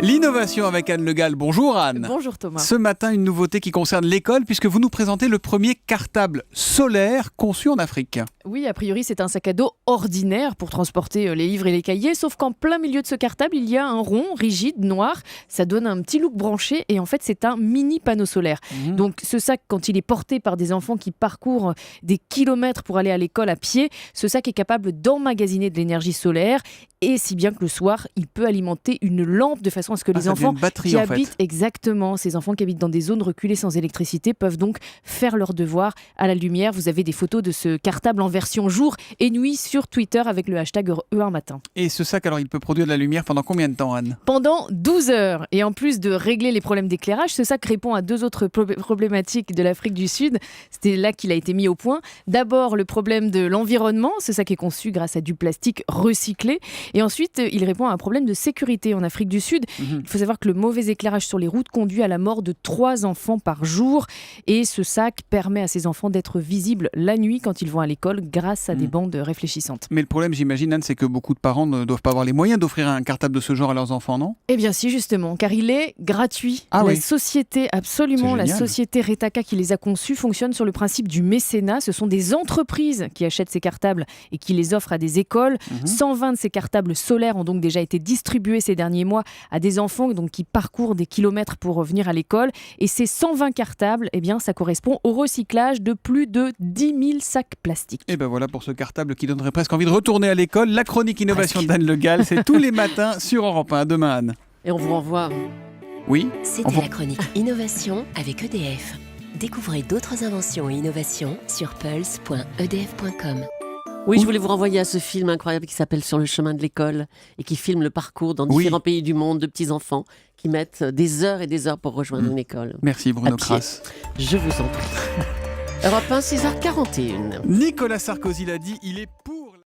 L'innovation avec Anne Le Gall. Bonjour Anne. Bonjour Thomas. Ce matin, une nouveauté qui concerne l'école puisque vous nous présentez le premier cartable solaire conçu en Afrique. Oui, a priori, c'est un sac à dos ordinaire pour transporter les livres et les cahiers, sauf qu'en plein milieu de ce cartable, il y a un rond rigide, noir. Ça donne un petit look branché et en fait, c'est un mini panneau solaire. Donc ce sac, quand il est porté par des enfants qui parcourent des kilomètres pour aller à l'école à pied, ce sac est capable d'emmagasiner de l'énergie solaire et si bien que le soir, il peut alimenter une lampe de façon à ce que les enfants qui habitent exactement, ces enfants qui habitent dans des zones reculées sans électricité peuvent donc faire leurs devoirs à la lumière. Vous avez des photos de ce cartable en version jour et nuit sur Twitter avec le hashtag E1 matin. Et ce sac, alors, il peut produire de la lumière pendant combien de temps, Anne ? Pendant 12 heures. Et en plus de régler les problèmes d'éclairage, ce sac répond à deux autres problématiques de l'Afrique du Sud. C'était là qu'il a été mis au point. D'abord, le problème de l'environnement. Ce sac est conçu grâce à du plastique recyclé. Et ensuite, il répond à un problème de sécurité en Afrique du Sud. Il faut savoir que le mauvais éclairage sur les routes conduit à la mort de 3 enfants par jour. Et ce sac permet à ces enfants d'être visibles la nuit quand ils vont à l'école grâce à des bandes réfléchissantes. Mais le problème, j'imagine, Anne, c'est que beaucoup de parents ne doivent pas avoir les moyens d'offrir un cartable de ce genre à leurs enfants, non ? Eh bien si, justement, car il est gratuit. Société, absolument, la société Retaka qui les a conçus fonctionne sur le principe du mécénat. Ce sont des entreprises qui achètent ces cartables et qui les offrent à des écoles. 120 de ces cartables solaires ont donc déjà été distribués ces derniers mois à des enfants donc, qui parcourent des kilomètres pour revenir à l'école. Et ces 120 cartables, eh bien, ça correspond au recyclage de plus de 10 000 sacs plastiques. Et ben voilà pour ce cartable qui donnerait presque envie de retourner à l'école. La chronique innovation d'Anne Le Gall, c'est tous les matins sur Europe 1. À demain, Anne. Et on vous renvoie. Oui. C'était la chronique innovation avec EDF. Découvrez d'autres inventions et innovations sur pulse.edf.com. Oui, je voulais vous renvoyer à ce film incroyable qui s'appelle Sur le chemin de l'école et qui filme le parcours dans différents pays du monde de petits-enfants qui mettent des heures et des heures pour rejoindre une école. Merci Bruno Kras. Je vous en prie. Europe 1, 6h41. Nicolas Sarkozy l'a dit, il est pour